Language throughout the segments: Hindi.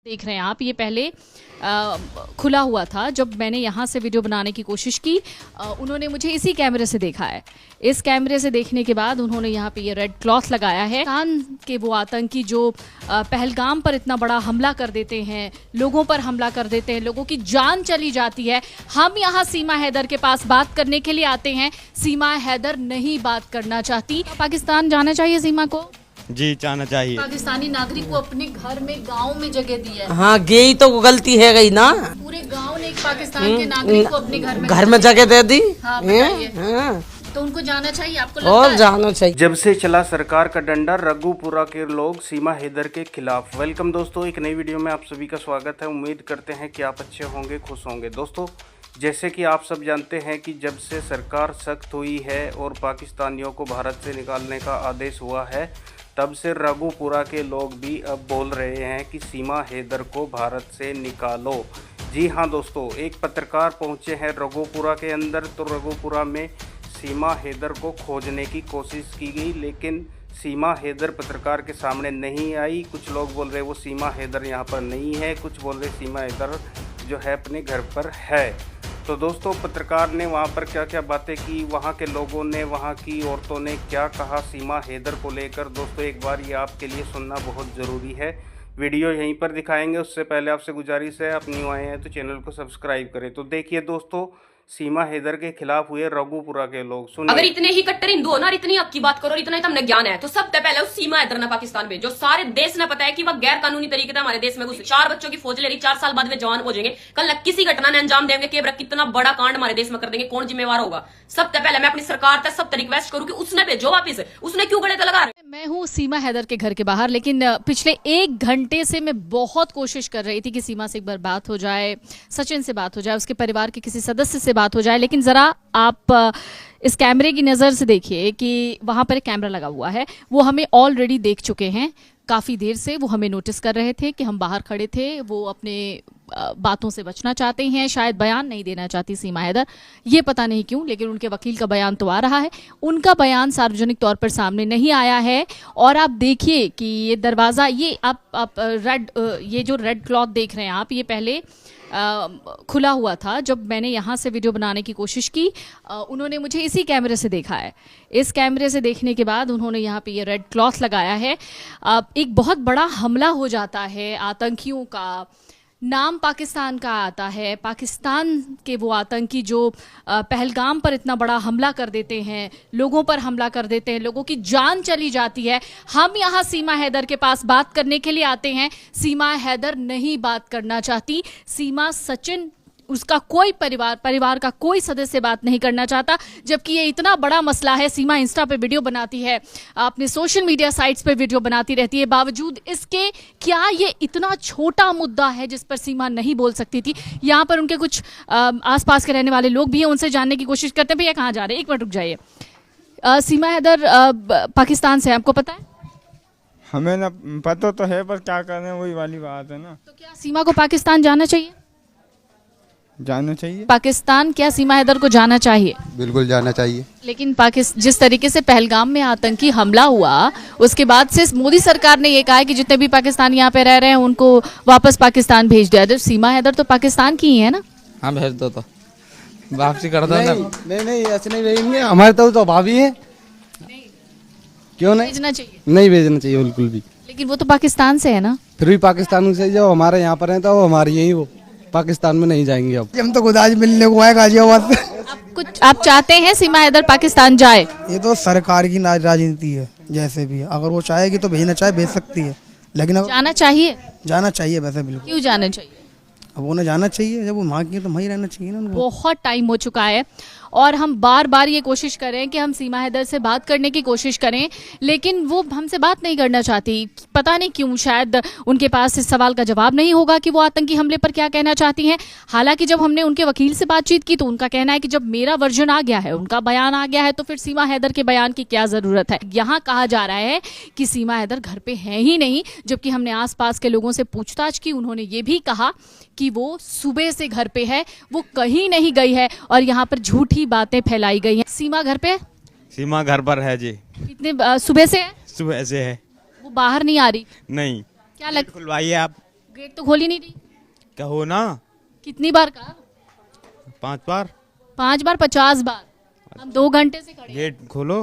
देख रहे हैं आप, ये पहले खुला हुआ था। जब मैंने यहाँ से वीडियो बनाने की कोशिश की, उन्होंने मुझे इसी कैमरे से देखा है। इस कैमरे से देखने के बाद उन्होंने यहाँ पे ये रेड क्लॉथ लगाया है। पाकिस्तान के वो आतंकी जो पहलगाम पर इतना बड़ा हमला कर देते हैं, लोगों पर हमला कर देते हैं, लोगों की जान चली जाती है। हम यहाँ सीमा हैदर के पास बात करने के लिए आते हैं। सीमा हैदर नहीं बात करना चाहती। पाकिस्तान जाना चाहिए सीमा को? जी, जाना चाहिए। पाकिस्तानी नागरिक को अपने घर में, गांव में जगह दी है। हाँ, यही तो गलती है गई ना। पूरे गांव ने एक पाकिस्तान के नागरिक को अपने घर में जगह दे दी। हाँ, बताइए। तो उनको जाना चाहिए, आपको लगता और है? जाना चाहिए। जब से चला सरकार का डंडा, रघुपुरा के लोग सीमा हैदर के खिलाफ। वेलकम दोस्तों, एक नई वीडियो में आप सभी का स्वागत है। उम्मीद करते हैं कि आप अच्छे होंगे, खुश होंगे। दोस्तों, जैसे कि आप सब जानते हैं कि जब से सरकार सख्त हुई है और पाकिस्तानियों को भारत से निकालने का आदेश हुआ है, तब से रघुपुरा के लोग भी अब बोल रहे हैं कि सीमा हैदर को भारत से निकालो। जी हाँ दोस्तों, एक पत्रकार पहुंचे हैं रघुपुरा के अंदर। तो रघुपुरा में सीमा हैदर को खोजने की कोशिश की गई, लेकिन सीमा हैदर पत्रकार के सामने नहीं आई। कुछ लोग बोल रहे वो सीमा हैदर यहाँ पर नहीं है, कुछ बोल रहे सीमा हैदर जो है अपने घर पर है। तो दोस्तों, पत्रकार ने वहाँ पर क्या क्या बातें की, वहाँ के लोगों ने, वहाँ की औरतों ने क्या कहा सीमा हैदर को लेकर, दोस्तों एक बार ये आपके लिए सुनना बहुत ज़रूरी है। वीडियो यहीं पर दिखाएंगे, उससे पहले आपसे गुजारिश है, आप न्यू आए हैं तो चैनल को सब्सक्राइब करें। तो देखिए दोस्तों, सीमा हैदर के खिलाफ हुए रघुपुरा के लोग। सुनिए। अगर इतने ही कट्टर हिंदू हो ना, इतनी हक की बात करो, इतना ही तुमने ज्ञान है, तो सबसे पहले उस सीमा हैदर ना पाकिस्तान भेजो। सारे देश ने पता है कि वह गैर कानूनी तरीके से हमारे देश में घुस, 4 बच्चों की फौज ले रही, 4 साल बाद में जवान हो जाएंगे। कल किसी घटना ने अंजाम देंगे कि कितना बड़ा कांड हमारे देश में कर देंगे, कौन जिम्मेवार होगा? सबसे पहले मैं अपनी सरकार तक सब रिक्वेस्ट करूं कि उसने भेजो वापिस। उसने क्यों गले लगा रहे? मैं हूँ सीमा हैदर के घर के बाहर, लेकिन पिछले 1 घंटे से मैं बहुत कोशिश कर रही थी कि सीमा से एक बार बात हो जाए, सचिन से बात हो जाए, उसके परिवार के किसी सदस्य से बात हो जाए। लेकिन ज़रा आप इस कैमरे की नज़र से देखिए कि वहाँ पर एक कैमरा लगा हुआ है। वो हमें ऑलरेडी देख चुके हैं, काफ़ी देर से वो हमें नोटिस कर रहे थे कि हम बाहर खड़े थे। वो अपने बातों से बचना चाहते हैं, शायद बयान नहीं देना चाहती सीमा हैदर, ये पता नहीं क्यों, लेकिन उनके वकील का बयान तो आ रहा है। उनका बयान सार्वजनिक तौर पर सामने नहीं आया है। और आप देखिए कि ये दरवाज़ा, ये आप ये जो रेड क्लॉथ देख रहे हैं आप, ये पहले खुला हुआ था। जब मैंने यहाँ से वीडियो बनाने की कोशिश की, उन्होंने मुझे इसी कैमरे से देखा है। इस कैमरे से देखने के बाद उन्होंने यहाँ पे ये रेड क्लॉथ लगाया है। एक बहुत बड़ा हमला हो जाता है, आतंकियों का नाम पाकिस्तान का आता है। पाकिस्तान के वो आतंकी जो पहलगाम पर इतना बड़ा हमला कर देते हैं, लोगों पर हमला कर देते हैं, लोगों की जान चली जाती है। हम यहाँ सीमा हैदर के पास बात करने के लिए आते हैं। सीमा हैदर नहीं बात करना चाहती। सीमा, सचिन, उसका कोई परिवार का कोई सदस्य बात नहीं करना चाहता, जबकि ये इतना बड़ा मसला है। सीमा इंस्टा पे वीडियो बनाती है, अपने सोशल मीडिया साइट्स पे वीडियो बनाती रहती है। बावजूद इसके क्या ये इतना छोटा मुद्दा है जिस पर सीमा नहीं बोल सकती थी? यहाँ पर उनके कुछ आसपास के रहने वाले लोग भी हैं, उनसे जानने की कोशिश करते हैं। भैया कहाँ जा रहे हैं? 1 मिनट रुक जाइए। सीमा हैदर पाकिस्तान से, आपको पता है? हमें ना पता तो है, पर क्या करें, वही वाली बात है ना। तो क्या सीमा को पाकिस्तान जाना चाहिए? जाना चाहिए। पाकिस्तान, क्या सीमा हैदर को जाना चाहिए? बिल्कुल जाना चाहिए। लेकिन जिस तरीके से पहलगाम में आतंकी हमला हुआ, उसके बाद से मोदी सरकार ने ये कहा है कि जितने भी पाकिस्तानी यहाँ पे रह रहे हैं उनको वापस पाकिस्तान भेज दिया। जब सीमा हैदर तो पाकिस्तान की ही है ना? हाँ, भेज दो तो वापसी कर दो ना। नहीं ऐसे नहीं भेजेंगे, हमारे तो भाभी है। क्यों नहीं भेजना चाहिए? नहीं भेजना चाहिए बिल्कुल भी। लेकिन वो तो पाकिस्तान से है ना। फिर भी पाकिस्तान से जो हमारे यहाँ पर है तो वो हमारे यही, वो पाकिस्तान में नहीं जाएंगे। अब हम तो खुद आज मिलने को आए गाजियाबाद से। आप चाहते हैं सीमा हैदर पाकिस्तान जाए? ये तो सरकार की राजनीति है, जैसे भी है। अगर वो चाहेगी तो भेजना चाहे भेज सकती है, लेकिन जाना चाहिए? जाना चाहिए वैसे बिल्कुल। क्यों जाना चाहिए? अब उन्हें जाना चाहिए, जब वो वहाँ की है तो वहीं रहना चाहिए ना उनको। बहुत टाइम हो चुका है और हम बार बार ये कोशिश करें कि हम सीमा हैदर से बात करने की कोशिश करें, लेकिन वो हमसे बात नहीं करना चाहती। पता नहीं क्यों, शायद उनके पास इस सवाल का जवाब नहीं होगा कि वो आतंकी हमले पर क्या कहना चाहती हैं। हालांकि जब हमने उनके वकील से बातचीत की तो उनका कहना है कि जब मेरा वर्जन आ गया है, उनका बयान आ गया है, तो फिर सीमा हैदर के बयान की क्या ज़रूरत है। यहाँ कहा जा रहा है कि सीमा हैदर घर पे हैं ही नहीं, जबकि हमने आसपास के लोगों से पूछताछ की, उन्होंने ये भी कहा कि वो सुबह से घर पे है, वो कहीं नहीं गई है और यहाँ पर झूठी बातें फैलाई गई हैं। सीमा घर पे है? सीमा घर पर है जी। कितने सुबह से है? सुबह से है। वो बाहर नहीं आ रही? नहीं। क्या लग खुलवाइए आप। गेट तो खोल ही नहीं रही। क्या हो ना कितनी बार कहा? 5 बार 5 बार 50 बार, हम 2 घंटे से खड़े हैं। गेट खोलो।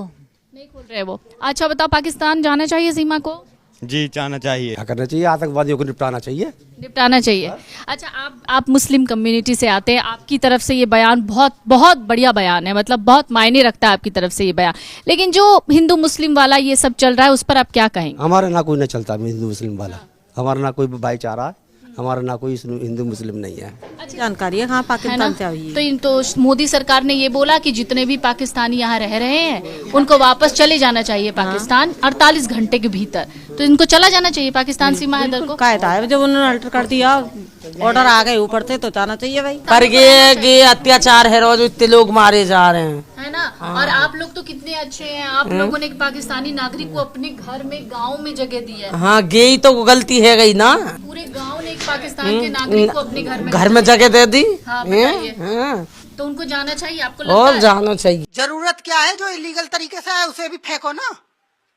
नहीं खोल रहे वो। अच्छा बताओ, पाकिस्तान जाना चाहिए सीमा को? जी जाना चाहिए। क्या करना चाहिए, आतंकवादियों को निपटाना चाहिए। निपटाना चाहिए। अच्छा, आप मुस्लिम कम्युनिटी से आते हैं, आपकी तरफ से ये बयान बहुत बहुत बढ़िया बयान है, मतलब बहुत मायने रखता है आपकी तरफ से ये बयान, लेकिन जो हिंदू मुस्लिम वाला ये सब चल रहा है उस पर आप क्या कहेंगे? हमारा ना कोई ना चलता हिंदू मुस्लिम वाला, हमारा ना कोई भाईचारा है, हमारा ना कोई हिंदू मुस्लिम नहीं है। जानकारी है कहाँ है ना? पाकिस्तान से आई है। तो मोदी सरकार ने ये बोला कि जितने भी पाकिस्तानी यहाँ रह रहे हैं उनको वापस चले जाना चाहिए पाकिस्तान 48 घंटे के भीतर। तो इनको चला जाना चाहिए पाकिस्तान सीमा हैदर को। कायदा है, जब उन्होंने अल्टर कर दिया, ऑर्डर आ गए ऊपर से, तो जाना चाहिए भाई। पर ये अत्याचार है, रोज इतने लोग मारे जा रहे हैं, है ना? और आप लोग तो कितने अच्छे हैं, आप लोगों ने एक पाकिस्तानी नागरिक को अपने घर में, गांव में जगह दी है। हाँ यही तो गलती है गई ना। पूरे गांव ने एक पाकिस्तान के नागरिक को अपने घर में जगह दे दी। हाँ, बताइए। हाँ, तो उनको जाना चाहिए, आपको लगता और है? जाना चाहिए। जरूरत क्या है, जो इलीगल तरीके से है उसे भी फेंको ना,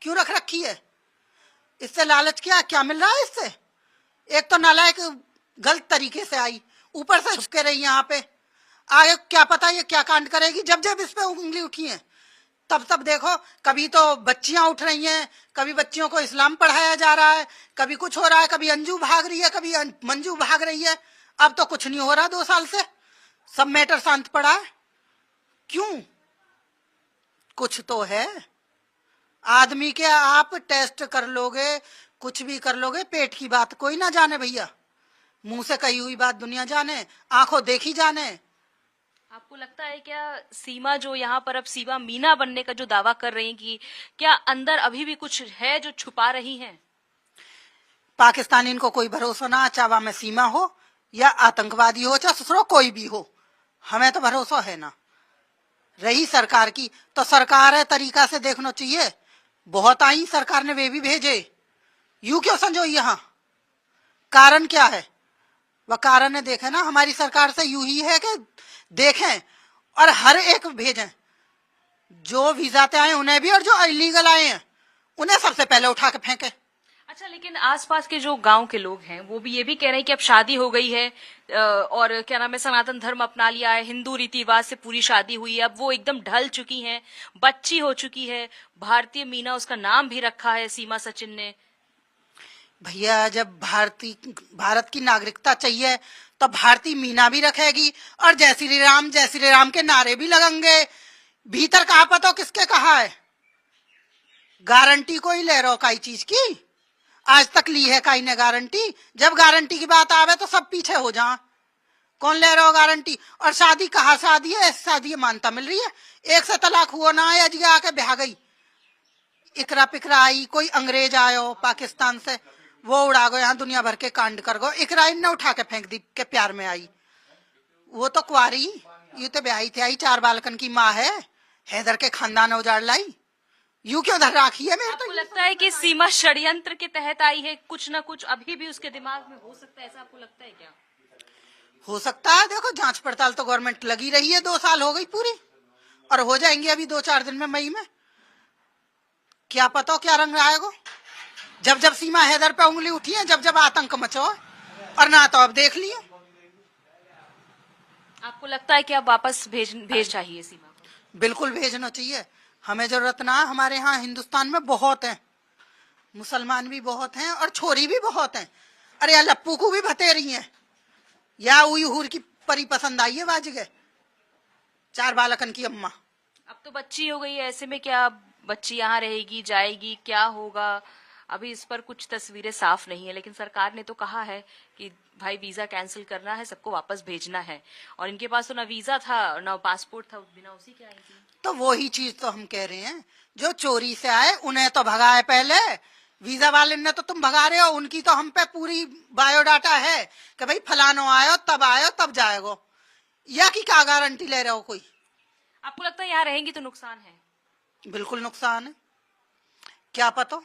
क्यों रख रखी है? इससे लालच क्या मिल रहा है इससे? एक तो नालायक गलत तरीके से आई, ऊपर से छुपके रही यहाँ पे, आगे क्या पता ये क्या कांड करेगी। जब जब इस पे उंगली उठी है तब देखो, कभी तो बच्चियां उठ रही हैं, कभी बच्चियों को इस्लाम पढ़ाया जा रहा है, कभी कुछ हो रहा है, कभी अंजू भाग रही है, कभी मंजू भाग रही है। अब तो कुछ नहीं हो रहा 2 साल से, सब मैटर शांत पड़ा है। क्यों? कुछ तो है। आदमी के आप टेस्ट कर लोगे, कुछ भी कर लोगे, पेट की बात कोई ना जाने भैया, मुंह से कही हुई बात दुनिया जाने, आंखों देखी जाने। आपको लगता है क्या सीमा जो यहाँ पर अब सीमा मीना बनने का जो दावा कर रही हैं, कि क्या अंदर अभी भी कुछ है जो छुपा रही हैं? पाकिस्तानी इनको कोई भरोसा ना, चाहे वहां में सीमा हो या आतंकवादी हो, चाहे ससुरो कोई भी हो, हमें तो भरोसा है ना। रही सरकार की, तो सरकार है तरीका से देखना चाहिए। बहुत आई सरकार ने, वे भी भेजे, यूं क्यों समझो यहाँ? कारण क्या है? वह कारण है देखे ना, हमारी सरकार से यूं ही है कि देखें और हर एक भेजें, जो वीजा पे आए उन्हें भी, और जो इलीगल आए हैं उन्हें सबसे पहले उठा के फेंके। अच्छा, लेकिन आसपास के जो गांव के लोग हैं वो भी ये भी कह रहे हैं कि अब शादी हो गई है और क्या नाम है, सनातन धर्म अपना लिया है, हिंदू रीति रिवाज से पूरी शादी हुई है, अब वो एकदम ढल चुकी हैं, बच्ची हो चुकी है, भारतीय मीना उसका नाम भी रखा है सीमा सचिन ने। भैया जब भारत की नागरिकता चाहिए तो भारतीय मीना भी रखेगी, और जय श्री राम के नारे भी लगेंगे। भीतर कहा पता किसके कहा है? गारंटी कोई ले रहा काई चीज की? आज तक ली है काई ने गारंटी? जब गारंटी की बात आवे तो सब पीछे हो जा। कौन ले रहा हो गारंटी? और शादी कहाँ शादी है? शादी मानता मिल रही है, एक से तलाक हुआ ना है, अजगे आके ब्याह गई, इकरा पिकरा आई, कोई अंग्रेज आयो पाकिस्तान से, वो उड़ा गो यहाँ दुनिया भर के कांड कर गो, इकरा इन उठा के फेंक दी के प्यार में आई। वो तो कुआरी, ये तो ब्याही थी आई, 4 बालकन की माँ है, हैदर के खानदान उजाड़ लाई, यूं क्यों धर राखी है? मेरे आपको लगता है कि सीमा षड्यंत्र के तहत आई है? कुछ ना कुछ अभी भी उसके दिमाग में हो सकता है, ऐसा आपको लगता है क्या? हो सकता है, देखो जांच पड़ताल तो गवर्नमेंट लगी रही है, 2 साल हो गई पूरी, और हो जाएंगे अभी 2-4 दिन में, मई में। क्या पता क्या रंग आएगा? जब जब सीमा हैदर पे उंगली उठी है, जब जब आतंक मचो, और ना तो अब देख लियो। आपको लगता है कि अब वापस भेज चाहिए सीमा को? बिल्कुल भेजना चाहिए, हमें जरूरत ना। हमारे यहाँ हिंदुस्तान में बहुत हैं, मुसलमान भी बहुत हैं और छोरी भी बहुत हैं। अरे यार लप्पू को भी भतेरी हैं, या उईहुर की परी पसंद आई है बाजगे, 4 बालकन की अम्मा। अब तो बच्ची हो गई है, ऐसे में क्या बच्ची यहाँ रहेगी, जाएगी, क्या होगा? अभी इस पर कुछ तस्वीरें साफ नहीं है, लेकिन सरकार ने तो कहा है कि भाई वीजा कैंसिल करना है, सबको वापस भेजना है, और इनके पास तो ना वीजा था ना पासपोर्ट था, बिना उसी के आई थी। तो वही चीज तो हम कह रहे हैं, जो चोरी से आए उन्हें तो भगाए पहले, वीजा वाले ने तो तुम भगा रहे हो, उनकी तो हम पे पूरी बायोडाटा है कि भाई फलानो आयो तब जाएगो, या की क्या गारंटी ले रहे हो कोई? आपको लगता है यहाँ रहेंगी तो नुकसान है? बिल्कुल नुकसान है, क्या पता